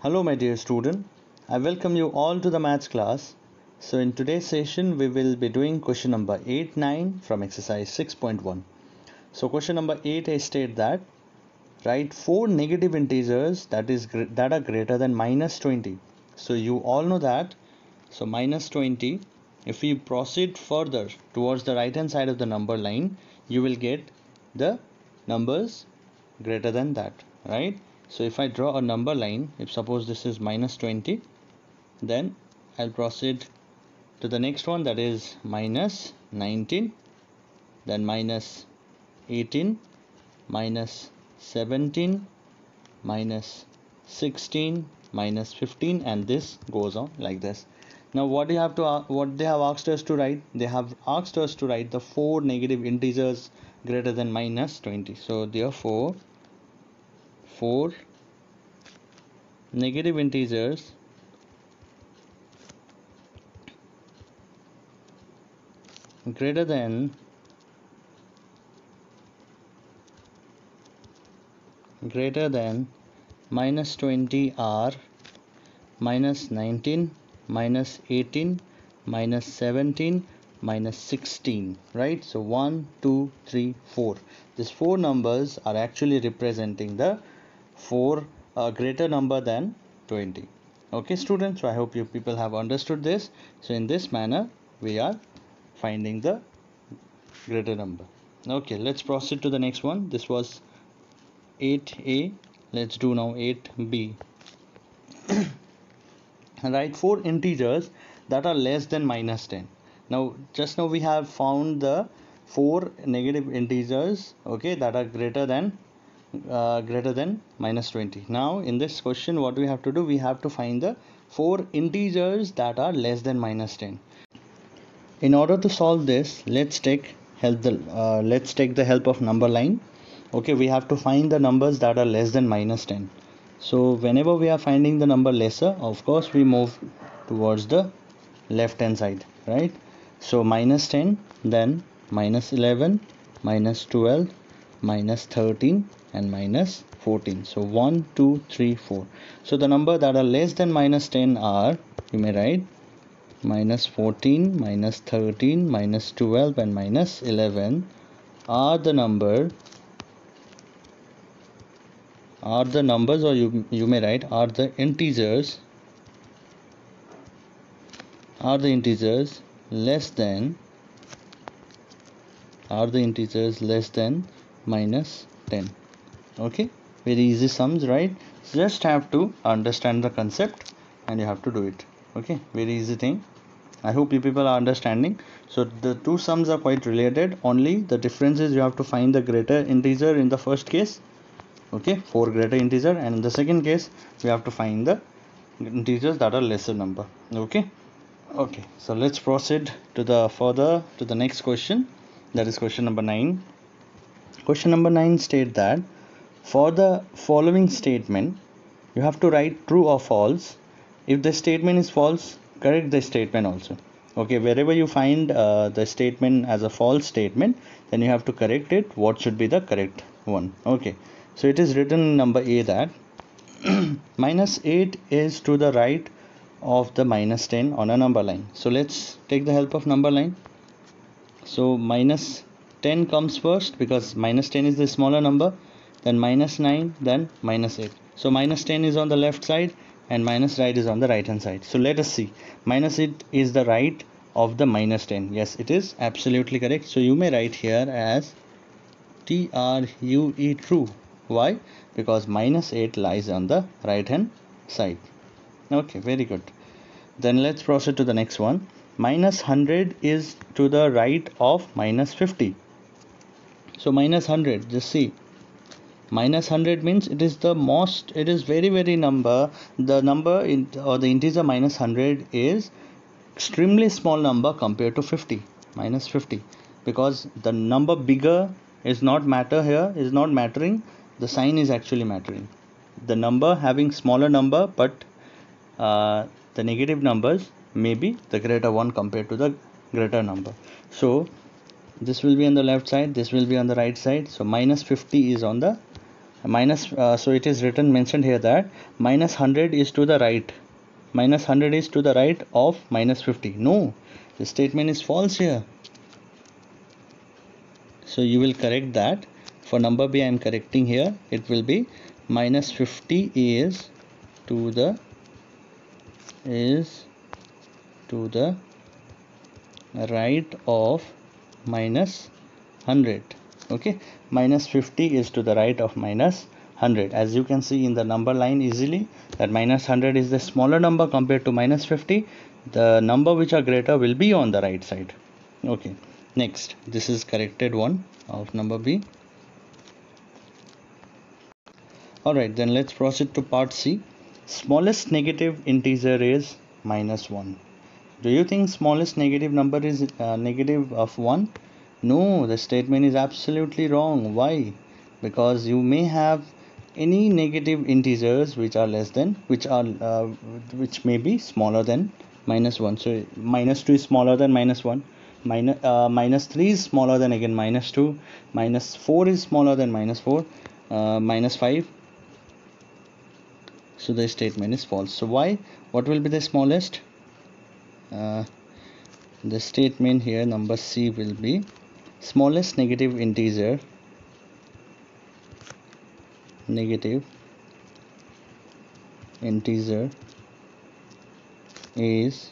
Hello my dear student, I welcome you all to the maths class. So in today's session we will be doing question number 8, 9 from exercise 6.1. So question number 8 I state that write 4 negative integers that are greater than minus 20. So you all know that. So minus 20, if we proceed further towards the right hand side of the number line, you will get the numbers greater than that, right? So if I draw a number line, if suppose this is minus 20, then I'll proceed to the next one, that is minus 19, then minus 18, minus 17, minus 16, minus 15, and this goes on like this. Now what they have asked us to write, they have asked us to write the 4 negative integers greater than minus 20. So therefore 4 negative integers greater than minus 20 are minus 19, minus 18, minus 17, minus 16, right? So 1, 2, 3, 4. These 4 numbers are actually representing the 4 greater number than 20. Okay students, so I hope you people have understood this. So in this manner we are finding the greater number. Okay, let's proceed to the next one. This was 8a. Let's do now 8b. Write 4 integers that are less than minus 10. Now just now we have found the 4 negative integers, okay, that are greater than minus 20. Now in this question what we have to do, we have to find the 4 integers that are less than minus 10. In order to solve this, let's take the help of number line. Okay, we have to find the numbers that are less than minus 10. So whenever we are finding the number lesser, of course we move towards the left hand side, right? So minus 10, then minus 11, minus 12, minus 13, and minus 14. So 1, 2, 3, 4. So the number that are less than minus 10 are, you may write, minus 14, minus 13, minus 12, and minus 11 are the numbers, or you may write are the integers less than minus 10. Okay, very easy sums, right? Just have to understand the concept and you have to do it. Okay, very easy thing. I hope you people are understanding. So the two sums are quite related, only the difference is you have to find the greater integer in the first case, okay, 4 greater integer, and in the second case we have to find the integers that are lesser number. Okay, so let's proceed to the next question, that is question number 9. Question number 9 state that for the following statement you have to write true or false. If the statement is false, correct the statement also. Okay, wherever you find the statement as a false statement, then you have to correct it. What should be the correct one? Okay, so it is written in number A that minus 8 is to the right of the minus 10 on a number line. So let's take the help of number line. So minus 10 comes first because minus 10 is the smaller number, then minus 9, then minus 8. So minus 10 is on the left side and minus right is on the right hand side. So let us see. Minus 8 is the right of the minus 10. Yes, it is absolutely correct. So you may write here as TRUE, true. Why? Because minus 8 lies on the right hand side. Okay, very good. Then let's proceed to the next one. Minus 100 is to the right of minus 50. So minus 100, just see, minus 100 means it is very number. The number or the integer minus 100 is extremely small number compared to 50, minus 50, because the number bigger is not mattering. The sign is actually mattering. The number having smaller number, but the negative numbers may be the greater one compared to the greater number. So this will be on the left side, this will be on the right side. So minus 50 is on the So it is written, mentioned here that minus 100 is to the right. Minus 100 is to the right of minus 50. No, the statement is false here. So you will correct that. For number B I am correcting here. It will be minus 50 is to the right of minus 100. Okay, minus 50 is to the right of minus 100. As you can see in the number line easily, that minus 100 is the smaller number compared to minus 50. The number which are greater will be on the right side. Okay, next, this is corrected one of number B. Alright, then let's proceed to part C. Smallest negative integer is minus 1. Do you think smallest negative number is negative of 1? No, the statement is absolutely wrong. Why? Because you may have any negative integers which are less than, which may be smaller than minus 1. So minus 2 is smaller than minus 1. Minus 3 is smaller than again minus 2. Minus 4 is smaller than minus 4. Minus 5. So the statement is false. So why? What will be the smallest? The statement here, number C, will be smallest negative integer is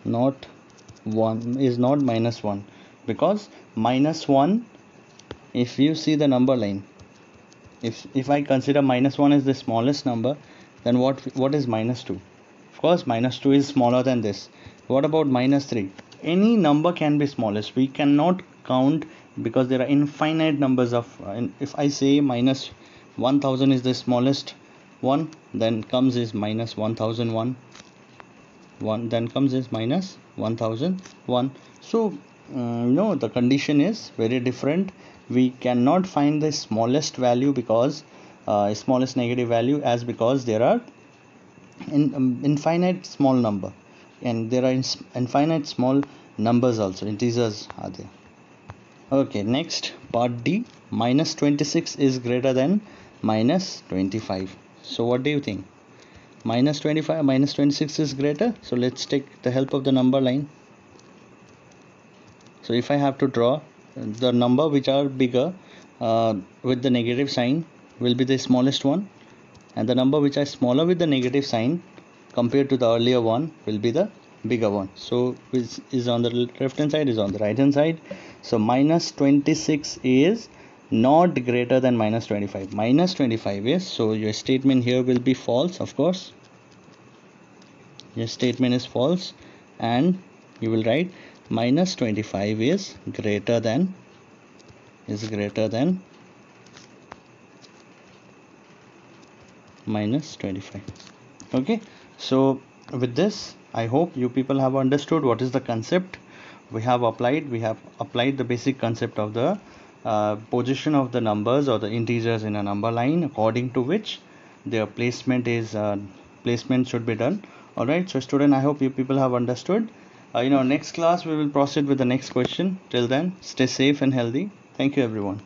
not minus 1, because minus 1, if you see the number line, if I consider minus 1 is the smallest number, then what is minus 2? Of course minus 2 is smaller than this. What about minus 3? Any number can be smallest. We cannot count, because there are infinite numbers of if I say minus 1000 is the smallest one, then comes is minus 1001, then comes is minus 1001. So no, the condition is very different. We cannot find the smallest value, because smallest negative value, as because there are infinite small number, and there are infinite small numbers also, integers are there. Okay, next, part D. Minus 26 is greater than minus 25. So what do you think? Minus 25, minus 26 is greater. So let's take the help of the number line. So if I have to draw the number which are bigger with the negative sign will be the smallest one, and the number which are smaller with the negative sign compared to the earlier one will be the bigger one. So which is on the left hand side is on the right hand side. So minus 26 is not greater than minus 25. Minus 25 is, so your statement here will be false. Of course your statement is false, and you will write minus 25 is greater than minus 25. Okay, so with this I hope you people have understood what is the concept we have applied. We have applied the basic concept of the position of the numbers or the integers in a number line, according to which their placement should be done. All right, so student, I hope you people have understood. Next class we will proceed with the next question. Till then, stay safe and healthy. Thank you everyone.